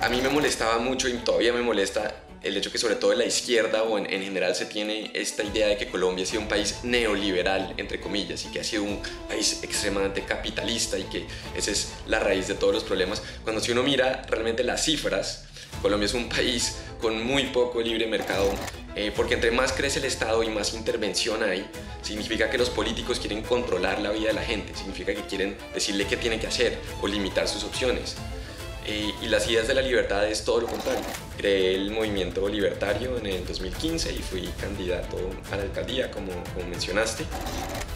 A mí me molestaba mucho y todavía me molesta el hecho que sobre todo en la izquierda o en general se tiene esta idea de que Colombia ha sido un país neoliberal, entre comillas, y que ha sido un país extremadamente capitalista y que esa es la raíz de todos los problemas. Cuando si uno mira realmente las cifras, Colombia es un país con muy poco libre mercado, porque entre más crece el Estado y más intervención hay, significa que los políticos quieren controlar la vida de la gente, significa que quieren decirle qué tiene que hacer o limitar sus opciones. Y las ideas de la libertad es todo lo contrario. Creé el movimiento libertario en el 2015 y fui candidato a la alcaldía, como mencionaste.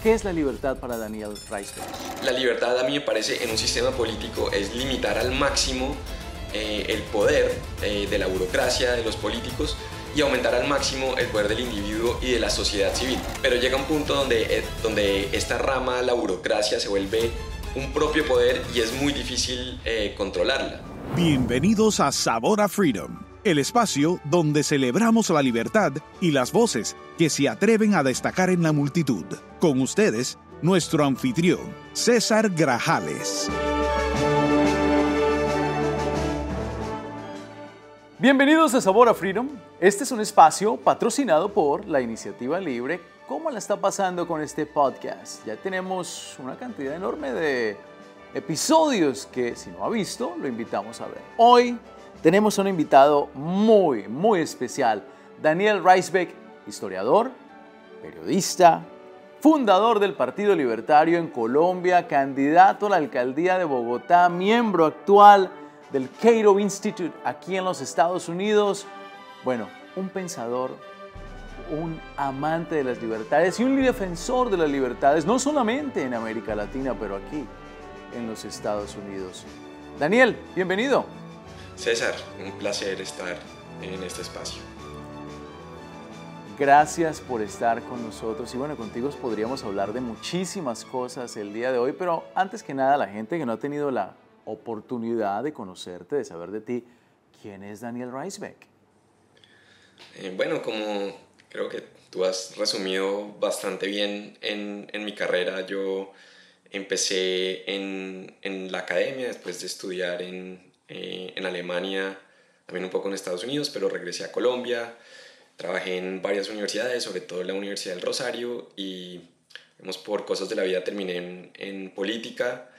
¿Qué es la libertad para Daniel Reisberg? La libertad a mí me parece en un sistema político es limitar al máximo el poder de la burocracia, de los políticos, y aumentar al máximo el poder del individuo y de la sociedad civil. Pero llega un punto donde esta rama, la burocracia, se vuelve un propio poder y es muy difícil controlarla. Bienvenidos a Sabor a Freedom, el espacio donde celebramos la libertad y las voces que se atreven a destacar en la multitud. Con ustedes, nuestro anfitrión, César Grajales. Bienvenidos a Sabor a Freedom. Este es un espacio patrocinado por la Iniciativa Libre. ¿Cómo la está pasando con este podcast? Ya tenemos una cantidad enorme de episodios que, si no ha visto, lo invitamos a ver. Hoy tenemos un invitado muy especial. Daniel Reisberg, historiador, periodista, fundador del Partido Libertario en Colombia, candidato a la alcaldía de Bogotá, miembro actual del Cato Institute aquí en los Estados Unidos. Bueno, un pensador, un amante de las libertades y un defensor de las libertades, no solamente en América Latina, pero aquí en los Estados Unidos. Daniel, bienvenido. César, un placer estar en este espacio. Gracias por estar con nosotros y bueno, contigo podríamos hablar de muchísimas cosas el día de hoy, pero antes que nada, la gente que no ha tenido la oportunidad de conocerte, de saber de ti, ¿quién es Daniel Reisberg? Bueno, como creo que tú has resumido bastante bien en mi carrera, yo empecé en la academia después de estudiar en Alemania, también un poco en Estados Unidos, pero regresé a Colombia, trabajé en varias universidades, sobre todo en la Universidad del Rosario, y por cosas de la vida terminé en política,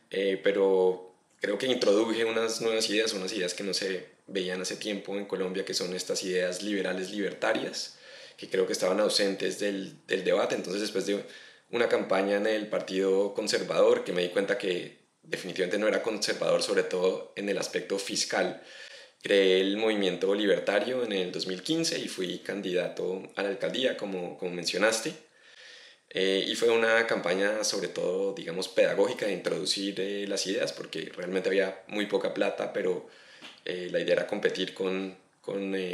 pero creo que introduje unas nuevas ideas, unas ideas que no se veían hace tiempo en Colombia, que son estas ideas liberales libertarias, que creo que estaban ausentes del debate. Entonces, después de una campaña en el Partido Conservador, que me di cuenta que definitivamente no era conservador, sobre todo en el aspecto fiscal, creé el movimiento libertario en el 2015 y fui candidato a la alcaldía, como mencionaste. Y fue una campaña sobre todo, digamos, pedagógica de introducir las ideas, porque realmente había muy poca plata, pero la idea era competir con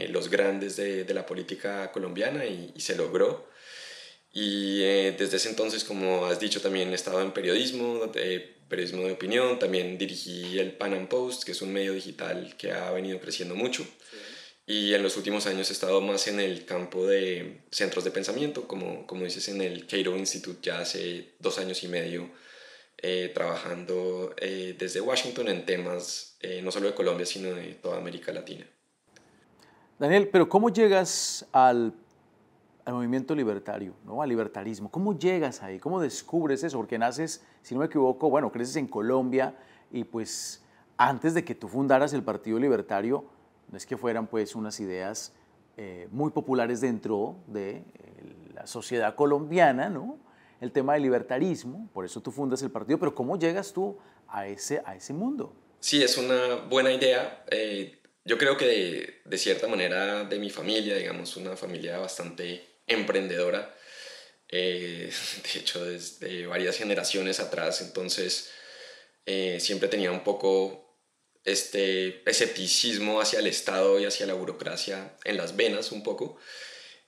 los grandes de la política colombiana y se logró. Y desde ese entonces, como has dicho, también he estado en periodismo de opinión, también dirigí el Pan Am Post, que es un medio digital que ha venido creciendo mucho. Sí. Y en los últimos años he estado más en el campo de centros de pensamiento, como dices, en el Cato Institute ya hace 2 años y medio, trabajando desde Washington en temas no solo de Colombia, sino de toda América Latina. Daniel, pero ¿cómo llegas al movimiento libertario, ¿no? Al libertarismo? ¿Cómo llegas ahí? ¿Cómo descubres eso? Porque naces, si no me equivoco, bueno, creces en Colombia y pues antes de que tú fundaras el Partido Libertario, no es que fueran pues unas ideas muy populares dentro de la sociedad colombiana, ¿no? El tema del libertarismo, por eso tú fundas el partido, pero ¿cómo llegas tú a ese mundo? Sí, es una buena idea. Yo creo que de cierta manera de mi familia, digamos, una familia bastante emprendedora, de hecho desde varias generaciones atrás, entonces siempre tenía un poco este escepticismo hacia el Estado y hacia la burocracia en las venas un poco,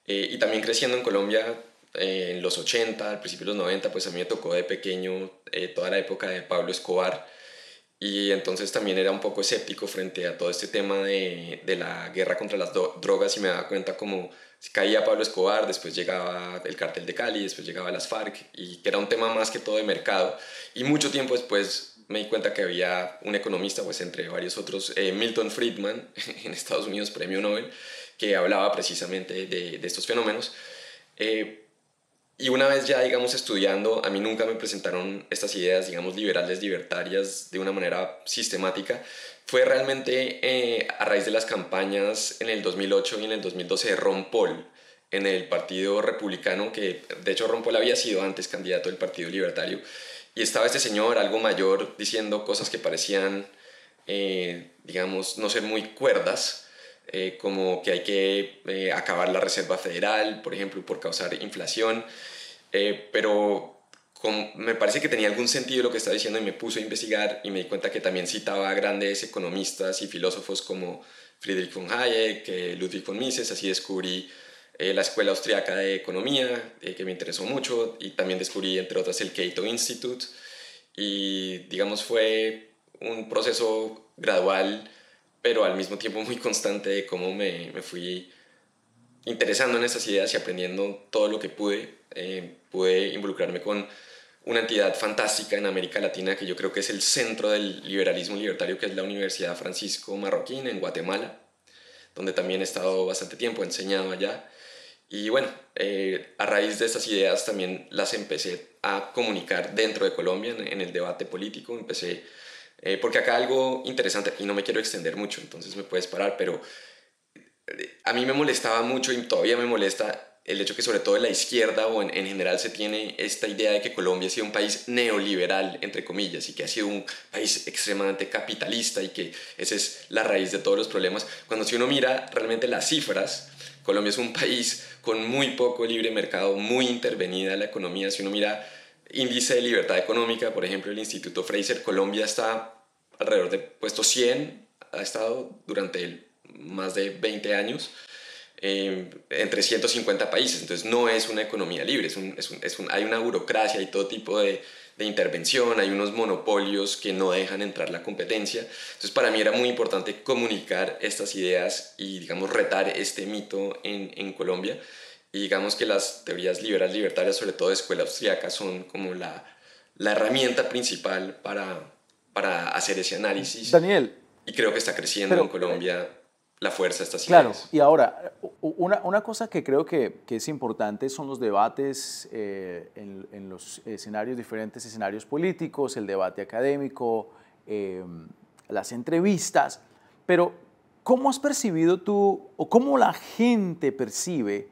y también creciendo en Colombia en los 80, al principio de los 90, pues a mí me tocó de pequeño toda la época de Pablo Escobar, y entonces también era un poco escéptico frente a todo este tema de la guerra contra las drogas y me daba cuenta como si caía Pablo Escobar, después llegaba el Cartel de Cali, después llegaba las FARC y que era un tema más que todo de mercado y mucho tiempo después me di cuenta que había un economista, pues entre varios otros, Milton Friedman en Estados Unidos, premio Nobel, que hablaba precisamente de estos fenómenos. Y una vez ya, digamos, estudiando, a mí nunca me presentaron estas ideas, digamos, liberales, libertarias de una manera sistemática. Fue realmente a raíz de las campañas en el 2008 y en el 2012 de Ron Paul en el Partido Republicano, que de hecho Ron Paul había sido antes candidato del Partido Libertario, y estaba este señor, algo mayor, diciendo cosas que parecían, digamos, no ser muy cuerdas, como que hay que acabar la Reserva Federal, por ejemplo, por causar inflación, pero me parece que tenía algún sentido lo que estaba diciendo y me puse a investigar y me di cuenta que también citaba a grandes economistas y filósofos como Friedrich von Hayek, Ludwig von Mises, así descubrí la Escuela Austriaca de Economía, que me interesó mucho, y también descubrí, entre otras, el Cato Institute, y digamos fue un proceso gradual pero al mismo tiempo muy constante de cómo me fui interesando en estas ideas y aprendiendo todo lo que pude. Pude involucrarme con una entidad fantástica en América Latina que yo creo que es el centro del liberalismo libertario, que es la Universidad Francisco Marroquín en Guatemala, donde también he estado bastante tiempo, he enseñado allá. Y bueno, a raíz de estas ideas también las empecé a comunicar dentro de Colombia en el debate político. Empecé porque acá algo interesante, y no me quiero extender mucho, entonces me puedes parar, pero a mí me molestaba mucho y todavía me molesta el hecho que sobre todo en la izquierda o en general se tiene esta idea de que Colombia ha sido un país neoliberal, entre comillas, y que ha sido un país extremadamente capitalista y que esa es la raíz de todos los problemas. Cuando si uno mira realmente las cifras, Colombia es un país con muy poco libre mercado, muy intervenida la economía. Si uno mira índice de libertad económica, por ejemplo, el Instituto Fraser, Colombia está alrededor de puesto 100, ha estado durante más de 20 años, entre 150 países. Entonces no es una economía libre, hay una burocracia y todo tipo de intervención, hay unos monopolios que no dejan entrar la competencia. Entonces para mí era muy importante comunicar estas ideas y, digamos, retar este mito en Colombia. Y digamos que las teorías liberales libertarias, sobre todo de escuela austríaca, son como la herramienta principal para hacer ese análisis. Daniel. Y creo que está creciendo en Colombia la fuerza de estas claro, ideas. Y ahora, una cosa que creo que es importante son los debates en los diferentes escenarios políticos, el debate académico, las entrevistas, pero ¿cómo has percibido tú o cómo la gente percibe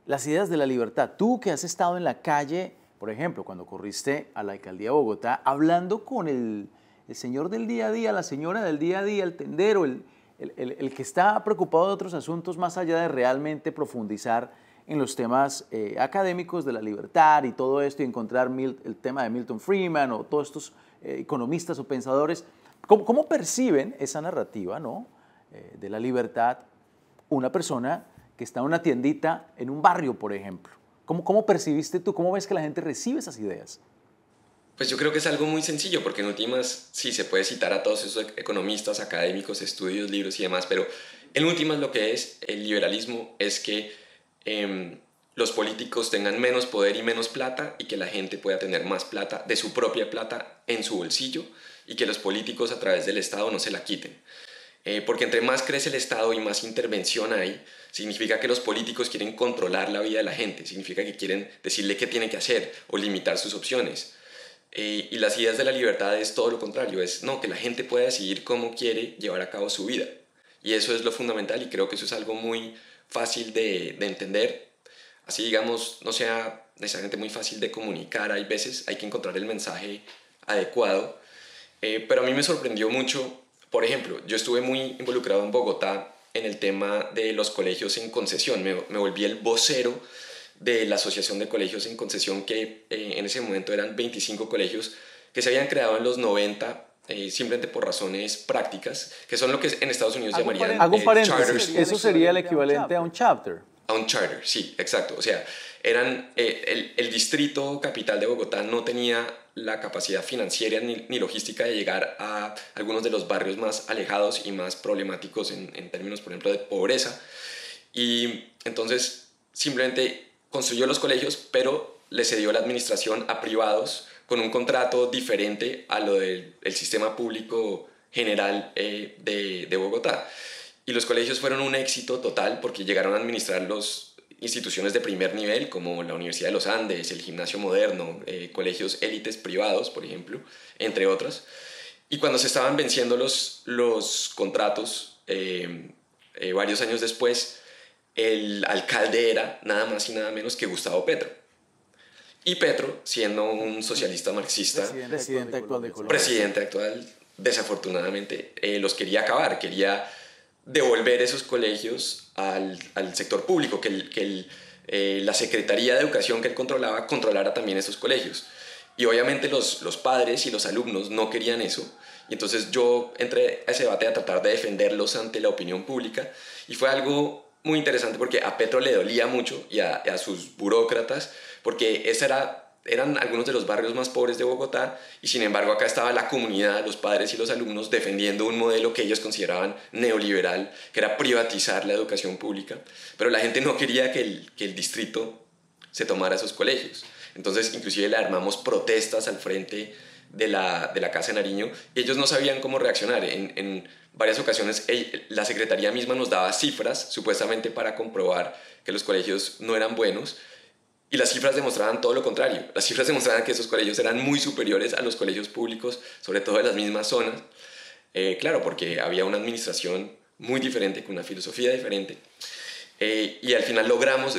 las ideas de la libertad? Tú que has estado en la calle, por ejemplo, cuando corriste a la alcaldía de Bogotá, hablando con el señor del día a día, la señora del día a día, el tendero, el que está preocupado de otros asuntos más allá de realmente profundizar en los temas académicos de la libertad y todo esto y encontrar el tema de Milton Friedman o todos estos economistas o pensadores. ¿Cómo perciben esa narrativa, ¿no? De la libertad una persona que está en una tiendita en un barrio, por ejemplo? ¿Cómo percibiste tú? ¿Cómo ves que la gente recibe esas ideas? Pues yo creo que es algo muy sencillo, porque en últimas sí se puede citar a todos esos economistas, académicos, estudios, libros y demás, pero en últimas lo que es el liberalismo es que los políticos tengan menos poder y menos plata y que la gente pueda tener más plata, de su propia plata, en su bolsillo, y que los políticos a través del Estado no se la quiten. Porque entre más crece el Estado y más intervención hay, significa que los políticos quieren controlar la vida de la gente, significa que quieren decirle qué tiene que hacer o limitar sus opciones. Y las ideas de la libertad es todo lo contrario, es no, que la gente pueda decidir cómo quiere llevar a cabo su vida. Y eso es lo fundamental y creo que eso es algo muy fácil de entender. Así, digamos, no sea necesariamente muy fácil de comunicar, hay veces hay que encontrar el mensaje adecuado. Pero a mí me sorprendió mucho, por ejemplo, yo estuve muy involucrado en Bogotá en el tema de los colegios en concesión, me volví el vocero de la Asociación de Colegios en Concesión, que en ese momento eran 25 colegios que se habían creado en los 90 simplemente por razones prácticas, que son lo que en Estados Unidos llamarían hago un paréntesis, charter schools. eso sería el equivalente a un chapter. A un charter, sí, exacto. O sea, el distrito capital de Bogotá no tenía la capacidad financiera ni logística de llegar a algunos de los barrios más alejados y más problemáticos en términos, por ejemplo, de pobreza. Y entonces simplemente construyó los colegios, pero le cedió la administración a privados con un contrato diferente a lo del sistema público general de Bogotá. Y los colegios fueron un éxito total porque llegaron a administrar las instituciones de primer nivel como la Universidad de los Andes, el Gimnasio Moderno, colegios élites privados, por ejemplo, entre otras. Y cuando se estaban venciendo los contratos, varios años después, el alcalde era nada más y nada menos que Gustavo Petro. Y Petro, siendo un socialista marxista, presidente actual, desafortunadamente, los quería acabar, quería devolver esos colegios al sector público, que la Secretaría de Educación que él controlara también esos colegios. Y obviamente los padres y los alumnos no querían eso, y entonces yo entré a ese debate a tratar de defenderlos ante la opinión pública, y fue algo muy interesante porque a Petro le dolía mucho y a sus burócratas, porque eran algunos de los barrios más pobres de Bogotá, y sin embargo acá estaba la comunidad, los padres y los alumnos defendiendo un modelo que ellos consideraban neoliberal, que era privatizar la educación pública, pero la gente no quería que el distrito se tomara esos colegios. Entonces inclusive le armamos protestas al frente de la Casa de Nariño, y ellos no sabían cómo reaccionar. En varias ocasiones la Secretaría misma nos daba cifras supuestamente para comprobar que los colegios no eran buenos, y las cifras demostraban todo lo contrario. Las cifras demostraban que esos colegios eran muy superiores a los colegios públicos, sobre todo de las mismas zonas. Claro, porque había una administración muy diferente, con una filosofía diferente. Y al final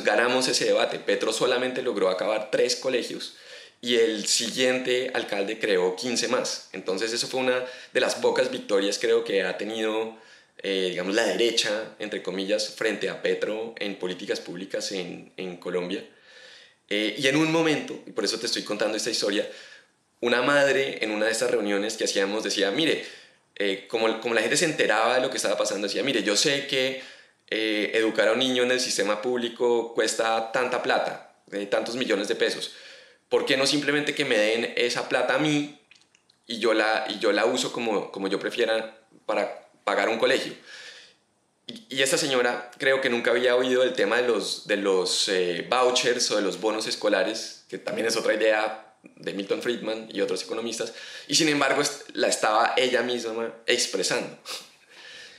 ganamos ese debate. Petro solamente logró acabar 3 colegios y el siguiente alcalde creó 15 más. Entonces eso fue una de las pocas victorias, creo, que ha tenido, digamos, la derecha, entre comillas, frente a Petro en políticas públicas en Colombia. Y en un momento, y por eso te estoy contando esta historia, una madre en una de estas reuniones que hacíamos decía, mire, como la gente se enteraba de lo que estaba pasando, decía, mire, yo sé que educar a un niño en el sistema público cuesta tanta plata, tantos millones de pesos. ¿Por qué no simplemente que me den esa plata a mí y yo la uso como yo prefiera para pagar un colegio? Y esta señora creo que nunca había oído el tema de los vouchers o de los bonos escolares, que también es otra idea de Milton Friedman y otros economistas, y sin embargo la estaba ella misma expresando.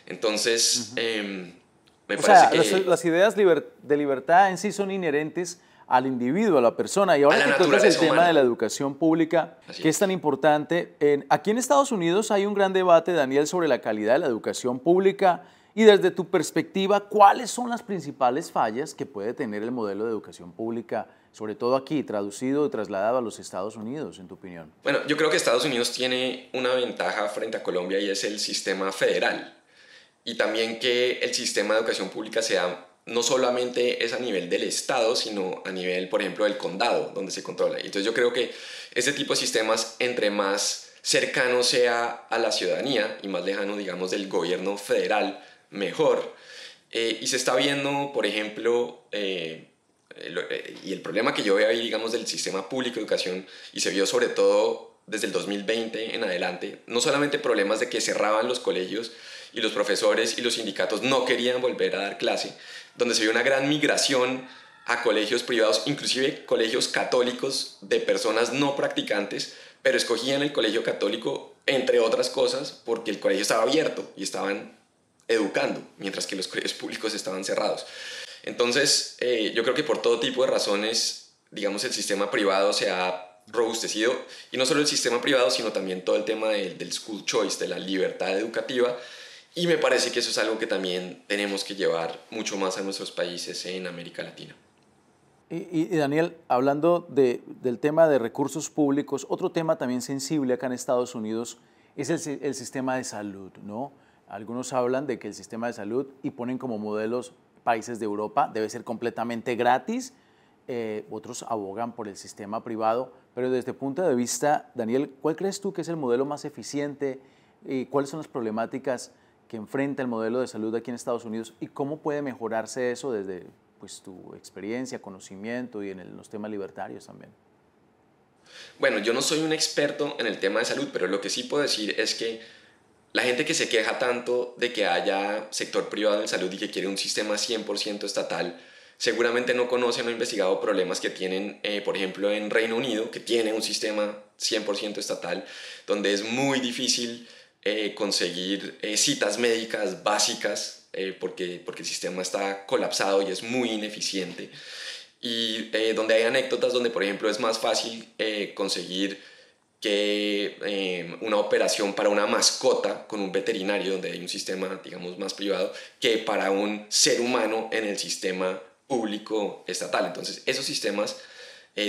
Entonces, me parece que... las ideas de libertad en sí son inherentes al individuo, a la persona. Y ahora que tocas el tema de la educación pública, que es tan importante, aquí en Estados Unidos hay un gran debate, Daniel, sobre la calidad de la educación pública. Y desde tu perspectiva, ¿cuáles son las principales fallas que puede tener el modelo de educación pública, sobre todo aquí, traducido y trasladado a los Estados Unidos, en tu opinión? Bueno, yo creo que Estados Unidos tiene una ventaja frente a Colombia, y es el sistema federal. Y también que el sistema de educación pública no solamente es a nivel del Estado, sino a nivel, por ejemplo, del condado, donde se controla. Entonces yo creo que ese tipo de sistemas, entre más cercano sea a la ciudadanía y más lejano, digamos, del gobierno federal, mejor. Y se está viendo, por ejemplo, y el problema que yo veo ahí, digamos, del sistema público de educación, y se vio sobre todo desde el 2020 en adelante, no solamente problemas de que cerraban los colegios y los profesores y los sindicatos no querían volver a dar clase, donde se vio una gran migración a colegios privados, inclusive colegios católicos de personas no practicantes, pero escogían el colegio católico, entre otras cosas, porque el colegio estaba abierto y estaban educando, mientras que los colegios públicos estaban cerrados. Entonces, yo creo que por todo tipo de razones, digamos, el sistema privado se ha robustecido, y no solo el sistema privado, sino también todo el tema del school choice, de la libertad educativa, y me parece que eso es algo que también tenemos que llevar mucho más a nuestros países en América Latina. Y Daniel, hablando del tema de recursos públicos, otro tema también sensible acá en Estados Unidos es el sistema de salud, ¿no? Algunos hablan de que el sistema de salud, y ponen como modelos países de Europa, debe ser completamente gratis. Otros abogan por el sistema privado. Pero desde el punto de vista, Daniel, ¿cuál crees tú que es el modelo más eficiente? ¿Cuáles son las problemáticas que enfrenta el modelo de salud aquí en Estados Unidos? ¿Y cómo puede mejorarse eso desde pues, tu experiencia, conocimiento y en los temas libertarios también. Bueno, yo no soy un experto en el tema de salud, pero lo que sí puedo decir es que la gente que se queja tanto de que haya sector privado en salud y que quiere un sistema 100% estatal, seguramente no conoce o no ha investigado problemas que tienen, por ejemplo, en Reino Unido, que tiene un sistema 100% estatal, donde es muy difícil conseguir citas médicas básicas porque el sistema está colapsado y es muy ineficiente. Y donde hay anécdotas donde, por ejemplo, es más fácil conseguir que una operación para una mascota con un veterinario, donde hay un sistema, digamos, más privado, que para un ser humano en el sistema público estatal. Entonces, esos sistemas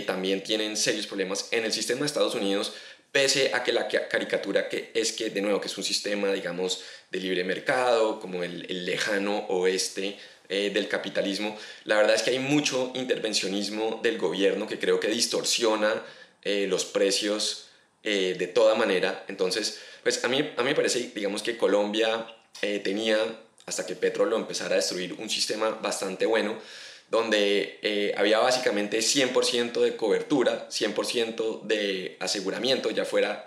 también tienen serios problemas. En el sistema de Estados Unidos, pese a que la caricatura que es que, de nuevo, que es un sistema, digamos, de libre mercado, como el lejano oeste del capitalismo, la verdad es que hay mucho intervencionismo del gobierno que creo que distorsiona los precios de toda manera. Entonces, pues a mí me parece, digamos, que Colombia tenía, hasta que Petro lo empezara a destruir, un sistema bastante bueno, donde había básicamente 100% de cobertura, 100% de aseguramiento, ya fuera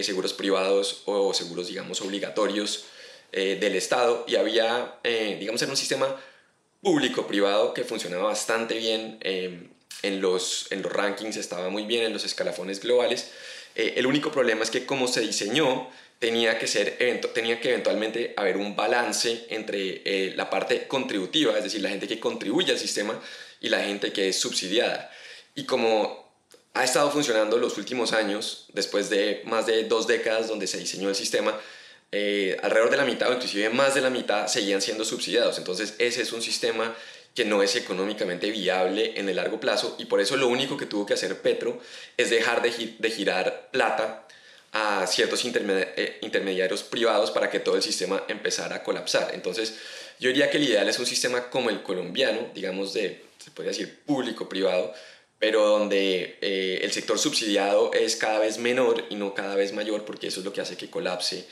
seguros privados o seguros, digamos, obligatorios del Estado, y había, digamos, era un sistema público-privado que funcionaba bastante bien. En los rankings estaba muy bien, en los escalafones globales. El único problema es que como se diseñó, tenía que eventualmente haber un balance entre la parte contributiva, es decir, la gente que contribuye al sistema, y la gente que es subsidiada. Y como ha estado funcionando los últimos años, después de más de 2 décadas donde se diseñó el sistema, alrededor de la mitad o inclusive más de la mitad seguían siendo subsidiados. Entonces ese es un sistema que no es económicamente viable en el largo plazo, y por eso lo único que tuvo que hacer Petro es dejar de girar plata a ciertos intermediarios privados para que todo el sistema empezara a colapsar. Entonces yo diría que el ideal es un sistema como el colombiano, digamos, se podría decir público-privado, pero donde el sector subsidiado es cada vez menor y no cada vez mayor, porque eso es lo que hace que colapse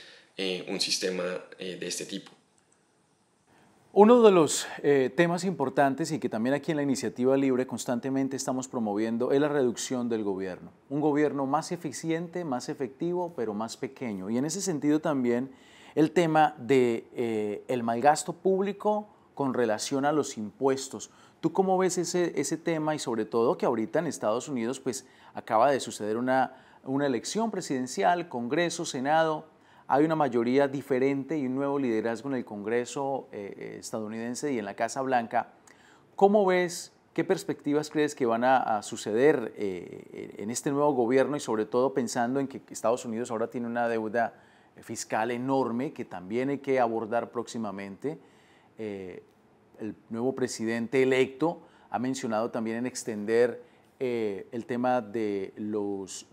un sistema de este tipo. Uno de los temas importantes y que también aquí en la Iniciativa Libre constantemente estamos promoviendo es la reducción del gobierno. Un gobierno más eficiente, más efectivo, pero más pequeño. Y en ese sentido también el tema de el malgasto público con relación a los impuestos. ¿Tú cómo ves ese tema? Y sobre todo que ahorita en Estados Unidos pues acaba de suceder una elección presidencial, Congreso, Senado. Hay una mayoría diferente y un nuevo liderazgo en el Congreso estadounidense y en la Casa Blanca. ¿Cómo ves, qué perspectivas crees que van a suceder en este nuevo gobierno, y sobre todo pensando en que Estados Unidos ahora tiene una deuda fiscal enorme que también hay que abordar próximamente? El nuevo presidente electo ha mencionado también en extender el tema de la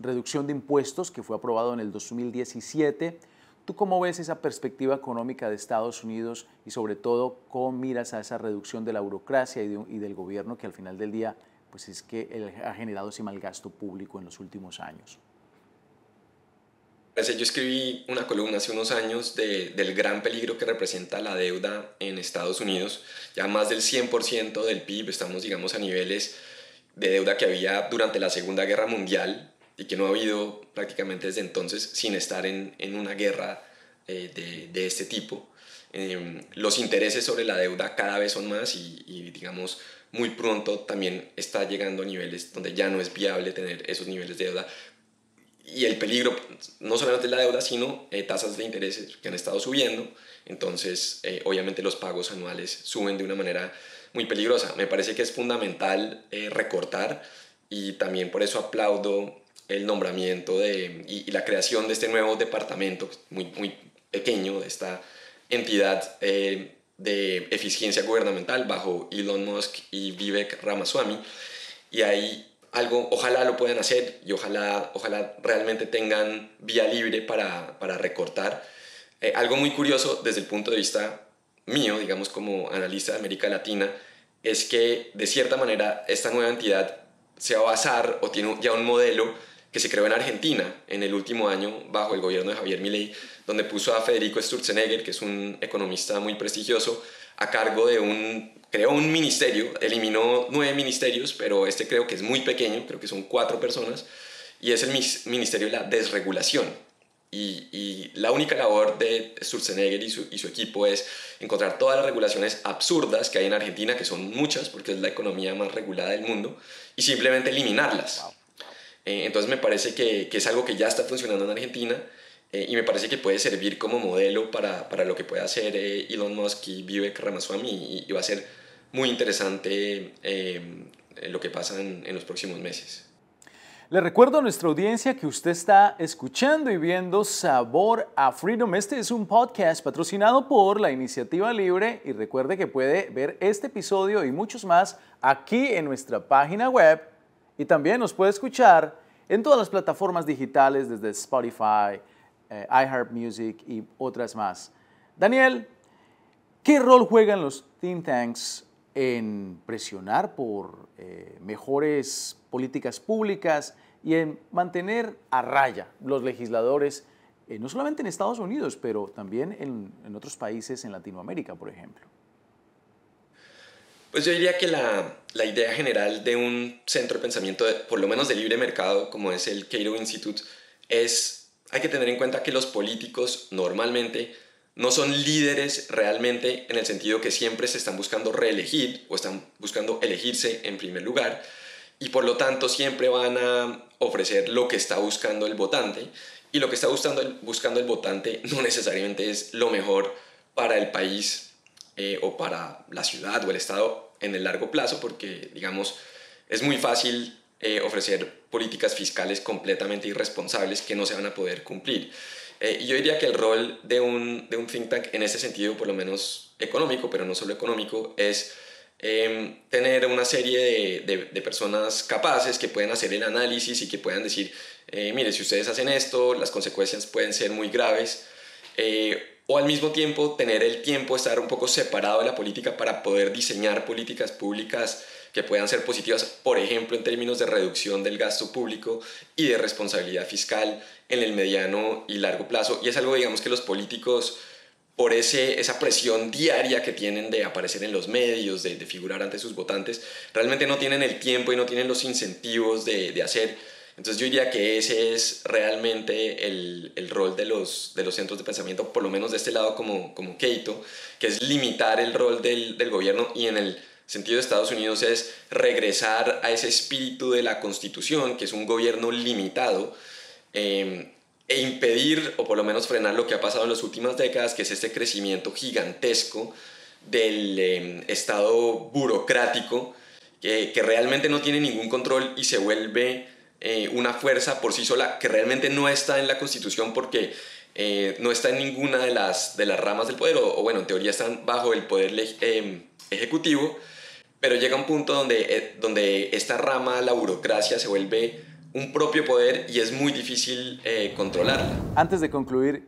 reducción de impuestos que fue aprobado en el 2017. ¿Tú cómo ves esa perspectiva económica de Estados Unidos y sobre todo cómo miras a esa reducción de la burocracia y del gobierno, que al final del día pues es que ha generado ese malgasto público en los últimos años? Yo escribí una columna hace unos años del gran peligro que representa la deuda en Estados Unidos. Ya más del 100% del PIB, estamos, digamos, a niveles de deuda que había durante la Segunda Guerra Mundial y que no ha habido prácticamente desde entonces, sin estar en una guerra de este tipo. Los intereses sobre la deuda cada vez son más y digamos, muy pronto también está llegando a niveles donde ya no es viable tener esos niveles de deuda. Y el peligro no solamente es la deuda, sino tasas de intereses que han estado subiendo. Entonces, obviamente los pagos anuales suben de una manera muy peligrosa. Me parece que es fundamental recortar, y también por eso aplaudo el nombramiento y la creación de este nuevo departamento muy, muy pequeño, de esta entidad de eficiencia gubernamental bajo Elon Musk y Vivek Ramaswamy. Y ahí algo, ojalá lo puedan hacer y ojalá realmente tengan vía libre para recortar. Algo muy curioso desde el punto de vista mío, digamos, como analista de América Latina, es que de cierta manera esta nueva entidad se va a basar o tiene ya un modelo que se creó en Argentina en el último año bajo el gobierno de Javier Milei, donde puso a Federico Sturzenegger, que es un economista muy prestigioso, a cargo de un creó un ministerio, eliminó 9 ministerios, pero este creo que es muy pequeño, creo que son 4 personas, y es el Ministerio de la Desregulación. Y la única labor de Sturzenegger y su equipo es encontrar todas las regulaciones absurdas que hay en Argentina, que son muchas, porque es la economía más regulada del mundo, y simplemente eliminarlas. Wow. Entonces me parece que es algo que ya está funcionando en Argentina, y me parece que puede servir como modelo para lo que puede hacer Elon Musk y Vivek Ramaswamy, y va a ser muy interesante lo que pasa en los próximos meses. Le recuerdo a nuestra audiencia que usted está escuchando y viendo Sabor a Freedom. Este es un podcast patrocinado por la Iniciativa Libre y recuerde que puede ver este episodio y muchos más aquí en nuestra página web y también nos puede escuchar en todas las plataformas digitales desde Spotify, iHeartMusic y otras más. Daniel, ¿qué rol juegan los think tanks en presionar por mejores políticas públicas y en mantener a raya los legisladores, no solamente en Estados Unidos, pero también en otros países en Latinoamérica, por ejemplo? Pues yo diría que la idea general de un centro de pensamiento, por lo menos de libre mercado, como es el Cato Institute, hay que tener en cuenta que los políticos normalmente no son líderes realmente en el sentido que siempre se están buscando reelegir o están buscando elegirse en primer lugar, y por lo tanto siempre van a ofrecer lo que está buscando el votante, y lo que está buscando el votante no necesariamente es lo mejor para el país o para la ciudad o el estado en el largo plazo, porque digamos es muy fácil ofrecer políticas fiscales completamente irresponsables que no se van a poder cumplir. Y yo diría que el rol de un think tank en ese sentido, por lo menos económico, pero no solo económico, es tener una serie de personas capaces que pueden hacer el análisis y que puedan decir, mire, si ustedes hacen esto, las consecuencias pueden ser muy graves, o al mismo tiempo tener el tiempo, estar un poco separado de la política para poder diseñar políticas públicas que puedan ser positivas, por ejemplo, en términos de reducción del gasto público y de responsabilidad fiscal en el mediano y largo plazo. Y es algo, digamos, que los políticos, por esa presión diaria que tienen de aparecer en los medios, de figurar ante sus votantes, realmente no tienen el tiempo y no tienen los incentivos de hacer. Entonces yo diría que ese es realmente el rol de los centros de pensamiento, por lo menos de este lado como Cato, que es limitar el rol del gobierno, y en el sentido de Estados Unidos es regresar a ese espíritu de la Constitución, que es un gobierno limitado, e impedir o por lo menos frenar lo que ha pasado en las últimas décadas, que es este crecimiento gigantesco del Estado burocrático, que realmente no tiene ningún control y se vuelve una fuerza por sí sola, que realmente no está en la Constitución porque no está en ninguna de las ramas del poder, o bueno, en teoría están bajo el poder ejecutivo, pero llega un punto donde esta rama, la burocracia, se vuelve un propio poder y es muy difícil controlarla. Antes de concluir,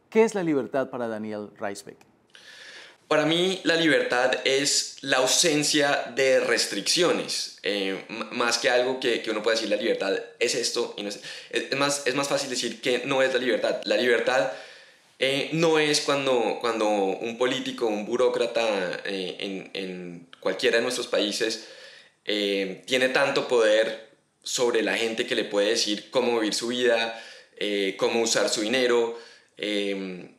¿qué es la libertad para Daniel Reisbeck? Para mí la libertad es la ausencia de restricciones, más que algo que uno pueda decir la libertad es esto y no es más fácil decir que no es la libertad. La libertad no es cuando un político, un burócrata en cualquiera de nuestros países tiene tanto poder sobre la gente que le puede decir cómo vivir su vida, cómo usar su dinero,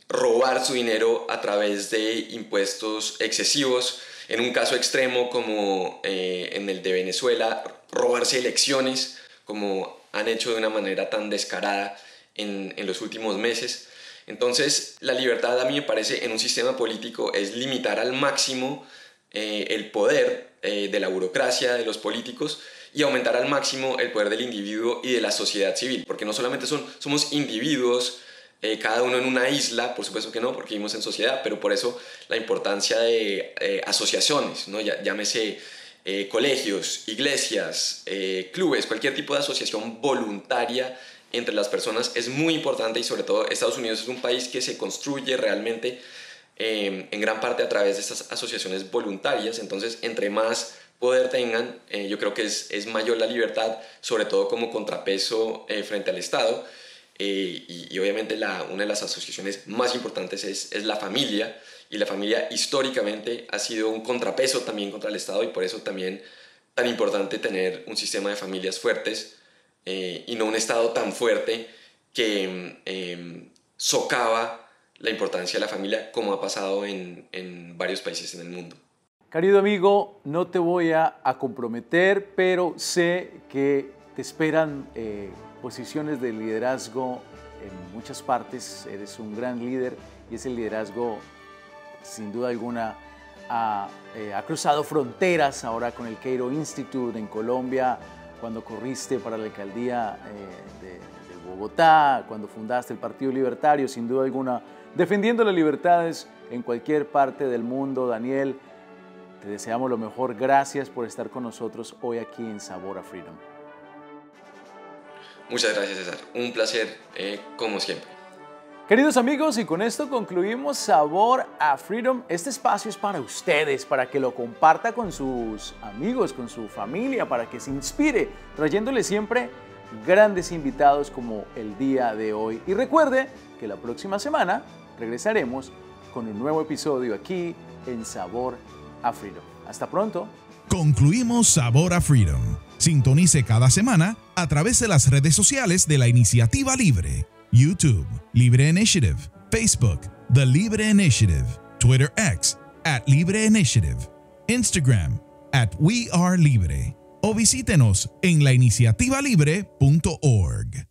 robar su dinero a través de impuestos excesivos, en un caso extremo como en el de Venezuela, robarse elecciones como han hecho de una manera tan descarada en los últimos meses. Entonces la libertad, a mí me parece, en un sistema político es limitar al máximo el poder de la burocracia, de los políticos, y aumentar al máximo el poder del individuo y de la sociedad civil, porque no solamente somos individuos, cada uno en una isla, por supuesto que no, porque vivimos en sociedad, pero por eso la importancia de asociaciones, ¿no? Llámese colegios, iglesias, clubes, cualquier tipo de asociación voluntaria entre las personas es muy importante, y sobre todo Estados Unidos es un país que se construye realmente en gran parte a través de estas asociaciones voluntarias. Entonces, entre más poder tengan, yo creo que es mayor la libertad, sobre todo como contrapeso frente al Estado. Y obviamente una de las asociaciones más importantes es la familia, y la familia históricamente ha sido un contrapeso también contra el Estado, y por eso también tan importante tener un sistema de familias fuertes y no un Estado tan fuerte que socava la importancia de la familia, como ha pasado en varios países en el mundo. Querido amigo, no te voy a comprometer, pero sé que te esperan posiciones de liderazgo en muchas partes. Eres un gran líder y ese liderazgo, sin duda alguna, ha cruzado fronteras ahora con el Cato Institute en Colombia, cuando corriste para la alcaldía de Bogotá, cuando fundaste el Partido Libertario, sin duda alguna, defendiendo las libertades en cualquier parte del mundo. Daniel, te deseamos lo mejor. Gracias por estar con nosotros hoy aquí en Sabor a Freedom. Muchas gracias, César. Un placer, como siempre. Queridos amigos, y con esto concluimos Sabor a Freedom. Este espacio es para ustedes, para que lo comparta con sus amigos, con su familia, para que se inspire, trayéndole siempre grandes invitados como el día de hoy. Y recuerde que la próxima semana regresaremos con un nuevo episodio aquí en Sabor a Freedom. Hasta pronto. Concluimos Sabor a Freedom. Sintonice cada semana a través de las redes sociales de la Iniciativa Libre: YouTube, Libre Initiative; Facebook, The Libre Initiative; Twitter X, @Libre Initiative; Instagram, @WeAreLibre; o visítenos en lainiciativalibre.org.